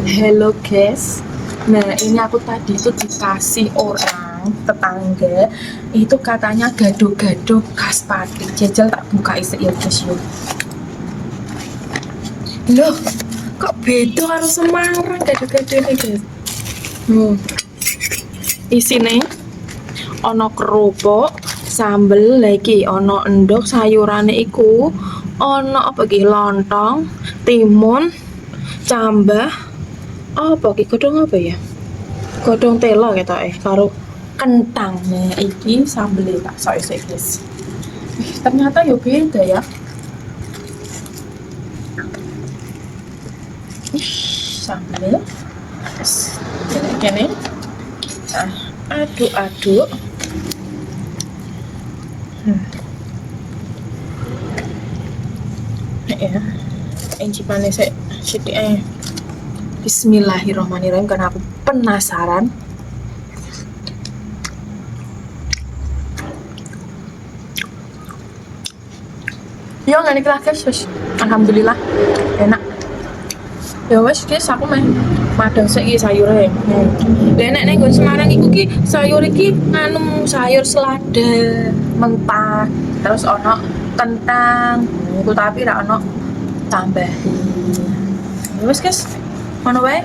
Hello guys. Nah, ini aku tadi itu dikasih orang tetangga itu katanya gado-gado khas Pati. Jajal tak buka isi ya guys yo. Loh, kok beda karo Semarang gado-gado nih guys. Isine ono kerupuk, sambel lagi, ono endok sayurane iku, ono apa iki lontong, timun, cambah, apa iki godhong apa ya? Godhong telo ketoke karo kentang. Nah, iki sambel tak sok guys. Ternyata yo beda ya. Sambel. Kene. Nah, aduk-aduk. Ya, encipane sithik Bismillahirrahmanirrahim karena aku penasaran. Yo ngene iki lah guys, alhamdulillah enak. Ya wes guys, aku meh madang sik iki sayure. Lah nek ning Semarang iku ki sayur iki nganu sayur selada mentah, terus ono kentang, tapi ra ono tambah. Ya wes guys, ngono wae.